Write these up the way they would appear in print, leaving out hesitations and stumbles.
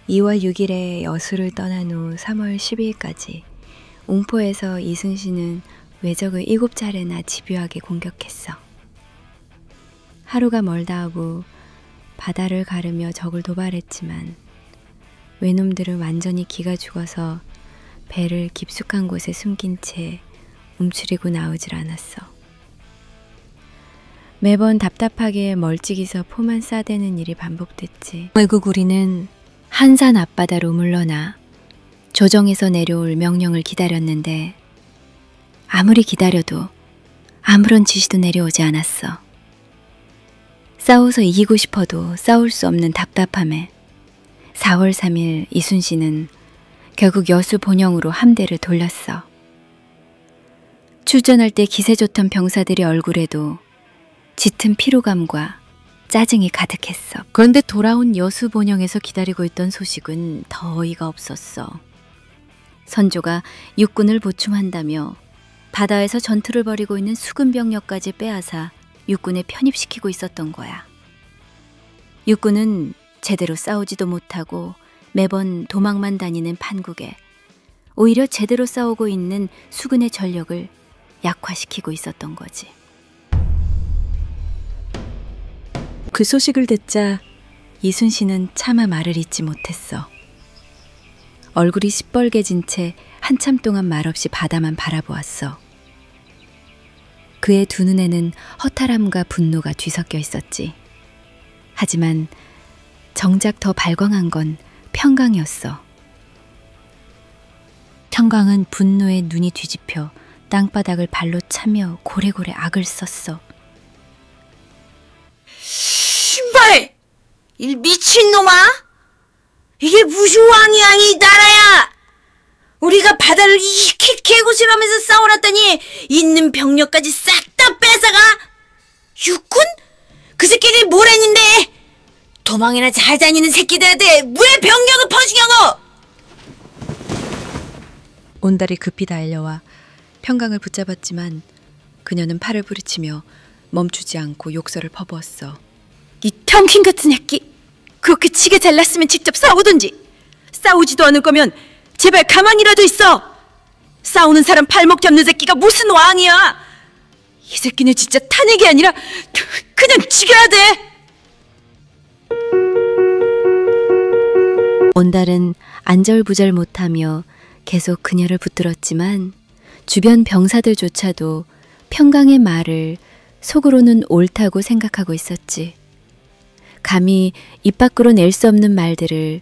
2월 6일에 여수를 떠난 후 3월 12일까지 웅포에서 이순신은 왜적을 7차례나 집요하게 공격했어. 하루가 멀다 하고 바다를 가르며 적을 도발했지만 외놈들은 완전히 기가 죽어서 배를 깊숙한 곳에 숨긴 채 움츠리고 나오질 않았어. 매번 답답하게 멀찍이서 포만 싸대는 일이 반복됐지. 결국 우리는 한산 앞바다로 물러나 조정에서 내려올 명령을 기다렸는데 아무리 기다려도 아무런 지시도 내려오지 않았어. 싸워서 이기고 싶어도 싸울 수 없는 답답함에 4월 3일 이순신은 결국 여수 본영으로 함대를 돌렸어. 출전할 때 기세 좋던 병사들의 얼굴에도 짙은 피로감과 짜증이 가득했어. 그런데 돌아온 여수 본영에서 기다리고 있던 소식은 더 어이가 없었어. 선조가 육군을 보충한다며 바다에서 전투를 벌이고 있는 수군 병력까지 빼앗아 육군에 편입시키고 있었던 거야. 육군은 제대로 싸우지도 못하고 매번 도망만 다니는 판국에 오히려 제대로 싸우고 있는 수군의 전력을 약화시키고 있었던 거지. 그 소식을 듣자 이순신은 차마 말을 잇지 못했어. 얼굴이 시뻘개진 채 한참 동안 말없이 바다만 바라보았어. 그의 두 눈에는 허탈함과 분노가 뒤섞여 있었지. 하지만 정작 더 발광한 건 평강이었어. 평강은 분노에 눈이 뒤집혀 땅바닥을 발로 차며 고래고래 악을 썼어. 신발! 이 미친놈아! 이게 무슨 왕이야, 이 나라야! 우리가 바다를 이렇게 개고생하면서 싸워놨더니 있는 병력까지 싹 다 뺏어가? 육군? 그 새끼들이 뭘 했는데? 도망이나 잘 다니는 새끼들한테 왜 병력을 퍼주냐고! 온달이 급히 달려와 평강을 붙잡았지만 그녀는 팔을 부리치며 멈추지 않고 욕설을 퍼부었어. 이 텅킨 같은 새끼! 그렇게 치게 잘났으면 직접 싸우든지! 싸우지도 않을 거면 제발 가만히라도 있어! 싸우는 사람 발목 잡는 새끼가 무슨 왕이야! 이 새끼는 진짜 탄핵이 아니라 그냥 죽여야 돼! 온달은 안절부절 못하며 계속 그녀를 붙들었지만 주변 병사들조차도 평강의 말을 속으로는 옳다고 생각하고 있었지. 감히 입 밖으로 낼 수 없는 말들을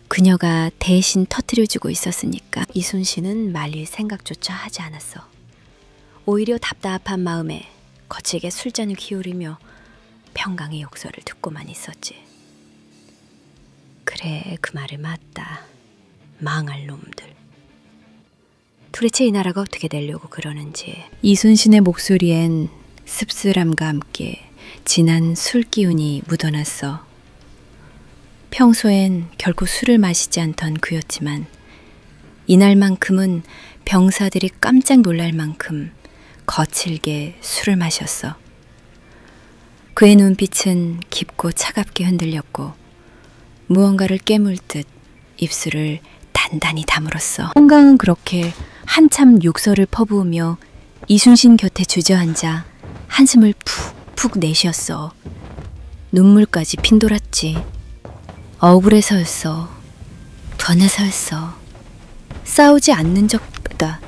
그녀가 대신 터뜨려주고 있었으니까 이순신은 말릴 생각조차 하지 않았어. 오히려 답답한 마음에 거칠게 술잔을 기울이며 평강의 욕설을 듣고만 있었지. 그래, 그 말이 맞다. 망할 놈들. 도대체 이 나라가 어떻게 되려고 그러는지. 이순신의 목소리엔 씁쓸함과 함께 진한 술 기운이 묻어났어. 평소엔 결코 술을 마시지 않던 그였지만 이날만큼은 병사들이 깜짝 놀랄 만큼 거칠게 술을 마셨어. 그의 눈빛은 깊고 차갑게 흔들렸고 무언가를 깨물듯 입술을 단단히 다물었어. 평강은 그렇게 한참 욕설을 퍼부으며 이순신 곁에 주저앉아 한숨을 푹푹 내쉬었어. 눈물까지 핀돌았지. 억울해서였어. 변해서였어. 싸우지 않는 적보다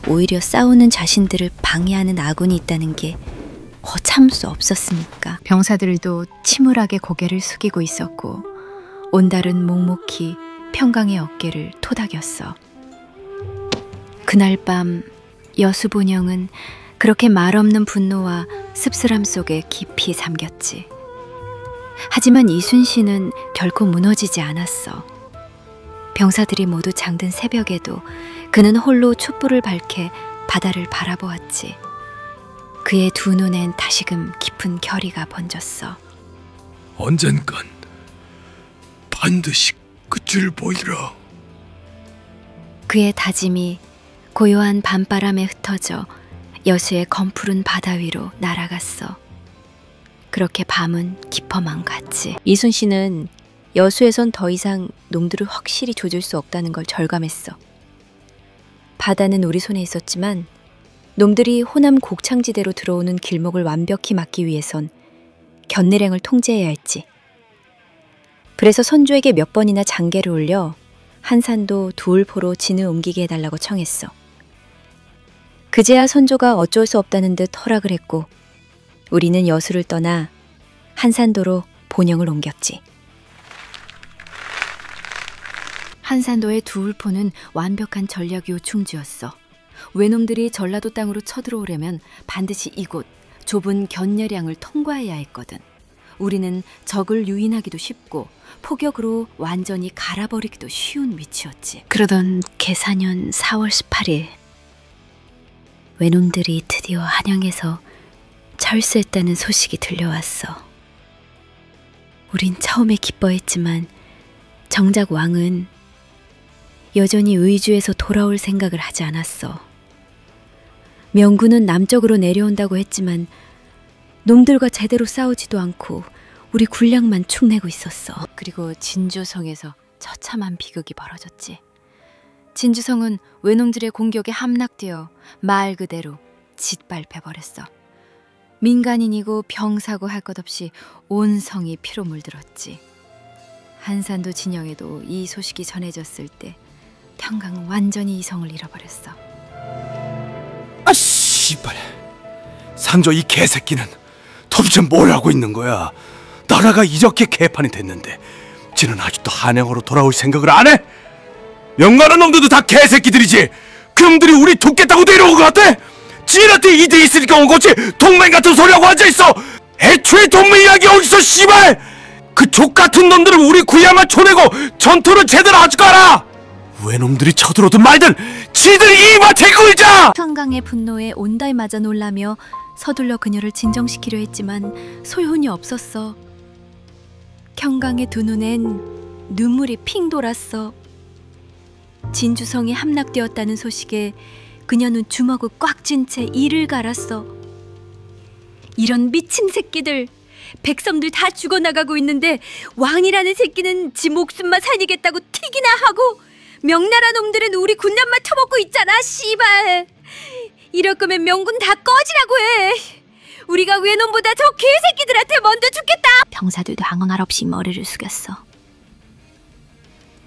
오히려 싸우는 자신들을 방해하는 아군이 있다는 게 참을 수 없었으니까. 병사들도 침울하게 고개를 숙이고 있었고 온달은 묵묵히 평강의 어깨를 토닥였어. 그날 밤 여수 본영은 그렇게 말없는 분노와 씁쓸함 속에 깊이 잠겼지. 하지만 이순신은 결코 무너지지 않았어. 병사들이 모두 잠든 새벽에도 그는 홀로 촛불을 밝혀 바다를 바라보았지. 그의 두 눈엔 다시금 깊은 결의가 번졌어. 언젠간 반드시 끝을 보이라. 그의 다짐이 고요한 밤바람에 흩어져 여수의 검푸른 바다 위로 날아갔어. 그렇게 밤은 깊어만 갔지. 이순신은 여수에선 더 이상 놈들을 확실히 조질 수 없다는 걸 절감했어. 바다는 우리 손에 있었지만 놈들이 호남 곡창지대로 들어오는 길목을 완벽히 막기 위해선 견내량을 통제해야 했지. 그래서 선조에게 몇 번이나 장계를 올려 한산도 두울포로 진을 옮기게 해달라고 청했어. 그제야 선조가 어쩔 수 없다는 듯 허락을 했고 우리는 여수를 떠나 한산도로 본영을 옮겼지. 한산도의 두울포는 완벽한 전략 요충지였어. 외놈들이 전라도 땅으로 쳐들어오려면 반드시 이곳 좁은 견내량을 통과해야 했거든. 우리는 적을 유인하기도 쉽고 포격으로 완전히 갈아버리기도 쉬운 위치였지. 그러던 계사년 4월 18일 외놈들이 드디어 한양에서 철수했다는 소식이 들려왔어. 우린 처음에 기뻐했지만 정작 왕은 여전히 의주에서 돌아올 생각을 하지 않았어. 명군은 남쪽으로 내려온다고 했지만 놈들과 제대로 싸우지도 않고 우리 군량만 축내고 있었어. 그리고 진주성에서 처참한 비극이 벌어졌지. 진주성은 외놈들의 공격에 함락되어 말 그대로 짓밟혀버렸어. 민간인이고 병사고 할 것 없이 온 성이 피로 물들었지. 한산도 진영에도 이 소식이 전해졌을 때 평강은 완전히 이성을 잃어버렸어. 아 씨발, 상조 이 개새끼는 도대체 뭘 하고 있는 거야? 나라가 이렇게 개판이 됐는데 지는 아직도 한양으로 돌아올 생각을 안 해? 명가는 놈들도 다 개새끼들이지. 그놈들이 우리 돕겠다고 내려온 것 같아? 지한테 이대 있으니까 온 거지. 동맹 같은 소리하고 앉아있어. 애초에 동맹이라기 어딨어 씨발. 그 족같은 놈들을 우리 구야만 쳐내고 전투를 제대로 하지 까라. 왜 놈들이 쳐들어든 말든 지들이 입한테 굴자. 평강의 분노에 온달 맞아 놀라며 서둘러 그녀를 진정시키려 했지만 소용이 없었어. 평강의 두 눈엔 눈물이 핑 돌았어. 진주성이 함락되었다는 소식에 그녀는 주먹을 꽉 쥔 채 이를 갈았어. 이런 미친 새끼들! 백성들 다 죽어나가고 있는데 왕이라는 새끼는 지 목숨만 살리겠다고 틱이나 하고 명나라 놈들은 우리 군단만 터먹고 있잖아, 씨발! 이럴 거면 명군 다 꺼지라고 해! 우리가 외놈보다 저 개새끼들한테 먼저 죽겠다! 병사들도 항언할 없이 머리를 숙였어.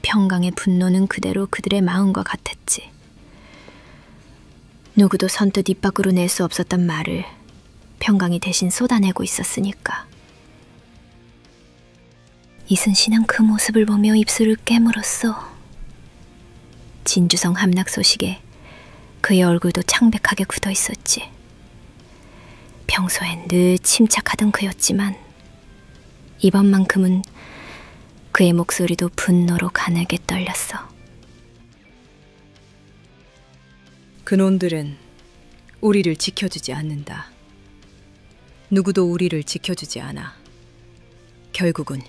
평강의 분노는 그대로 그들의 마음과 같았지. 누구도 선뜻 입 밖으로 낼 수 없었던 말을 평강이 대신 쏟아내고 있었으니까. 이순신은 그 모습을 보며 입술을 깨물었어. 진주성 함락 소식에 그의 얼굴도 창백하게 굳어 있었지. 평소엔 늘 침착하던 그였지만 이번만큼은 그의 목소리도 분노로 가늘게 떨렸어. 그놈들은 우리를 지켜주지 않는다. 누구도 우리를 지켜주지 않아. 결국은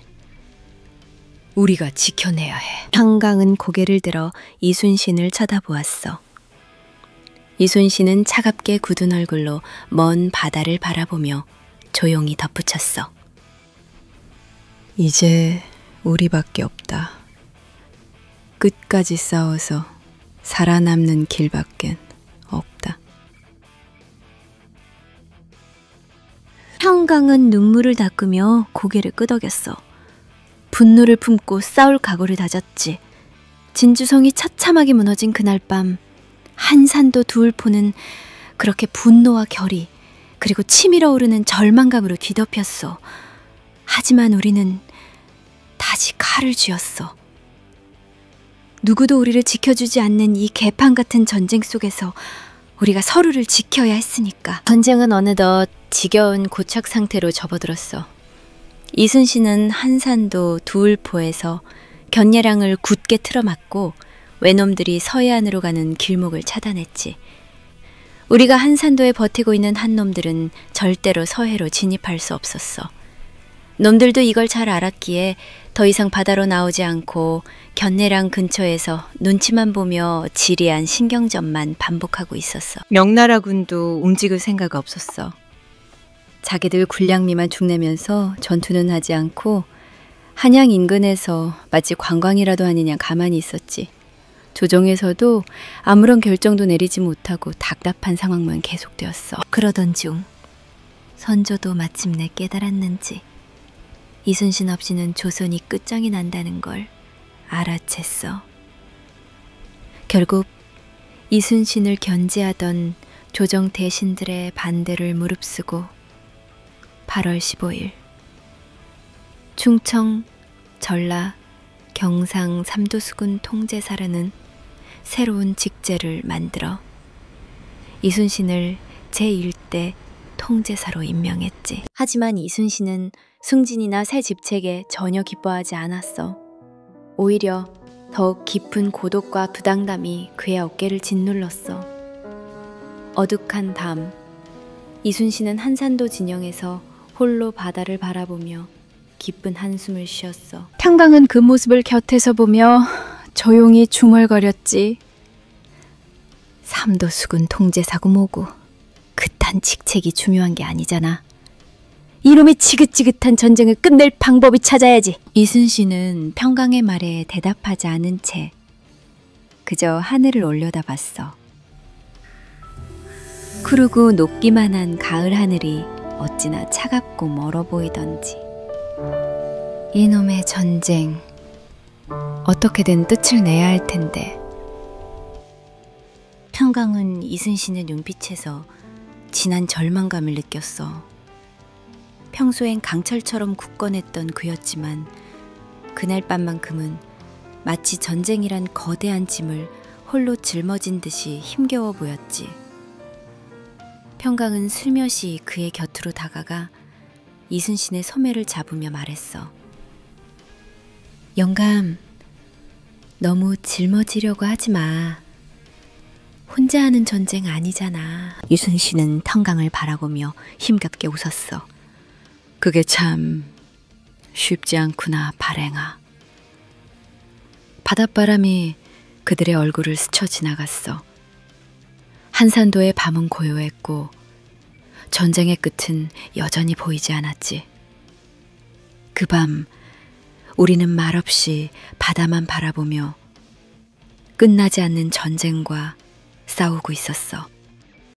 우리가 지켜내야 해. 평강은 고개를 들어 이순신을 쳐다보았어. 이순신은 차갑게 굳은 얼굴로 먼 바다를 바라보며 조용히 덧붙였어. 이제 우리밖에 없다. 끝까지 싸워서 살아남는 길밖엔 없다. 평강은 눈물을 닦으며 고개를 끄덕였어. 분노를 품고 싸울 각오를 다졌지. 진주성이 처참하게 무너진 그날 밤 한산도 두울포는 그렇게 분노와 결의 그리고 치밀어 오르는 절망감으로 뒤덮였어. 하지만 우리는 다시 칼을 쥐었어. 누구도 우리를 지켜주지 않는 이 개판 같은 전쟁 속에서 우리가 서로를 지켜야 했으니까. 전쟁은 어느덧 지겨운 고착 상태로 접어들었어. 이순신은 한산도 두울포에서 견예량을 굳게 틀어막고 외놈들이 서해안으로 가는 길목을 차단했지. 우리가 한산도에 버티고 있는 한놈들은 절대로 서해로 진입할 수 없었어. 놈들도 이걸 잘 알았기에 더 이상 바다로 나오지 않고 견내랑 근처에서 눈치만 보며 지리한 신경전만 반복하고 있었어. 명나라군도 움직일 생각 없었어. 자기들 군량미만 축내면서 전투는 하지 않고 한양 인근에서 마치 관광이라도 하느냐 가만히 있었지. 조정에서도 아무런 결정도 내리지 못하고 답답한 상황만 계속되었어. 그러던 중 선조도 마침내 깨달았는지 이순신 없이는 조선이 끝장이 난다는 걸 알아챘어. 결국 이순신을 견제하던 조정 대신들의 반대를 무릅쓰고 8월 15일 충청, 전라, 경상 삼도수군 통제사라는 새로운 직제를 만들어 이순신을 제1대 통제사로 임명했지. 하지만 이순신은 승진이나 새 직책에 전혀 기뻐하지 않았어. 오히려 더욱 깊은 고독과 부담감이 그의 어깨를 짓눌렀어. 어둑한 밤, 이순신은 한산도 진영에서 홀로 바다를 바라보며 깊은 한숨을 쉬었어. 평강은 그 모습을 곁에서 보며 조용히 중얼거렸지. 삼도수군 통제사고 뭐고 그딴 직책이 중요한 게 아니잖아. 이놈의 지긋지긋한 전쟁을 끝낼 방법이 찾아야지. 이순신은 평강의 말에 대답하지 않은 채 그저 하늘을 올려다봤어. 푸르고 높기만 한 가을 하늘이 어찌나 차갑고 멀어 보이던지. 이놈의 전쟁, 어떻게든 끝을 내야 할 텐데. 평강은 이순신의 눈빛에서 진한 절망감을 느꼈어. 평소엔 강철처럼 굳건했던 그였지만 그날 밤만큼은 마치 전쟁이란 거대한 짐을 홀로 짊어진 듯이 힘겨워 보였지. 평강은 슬며시 그의 곁으로 다가가 이순신의 소매를 잡으며 말했어. 영감, 너무 짊어지려고 하지 마. 혼자 하는 전쟁 아니잖아. 이순신은 평강을 바라보며 힘겹게 웃었어. 그게 참 쉽지 않구나, 발행아. 바닷바람이 그들의 얼굴을 스쳐 지나갔어. 한산도의 밤은 고요했고 전쟁의 끝은 여전히 보이지 않았지. 그 밤 우리는 말없이 바다만 바라보며 끝나지 않는 전쟁과 싸우고 있었어.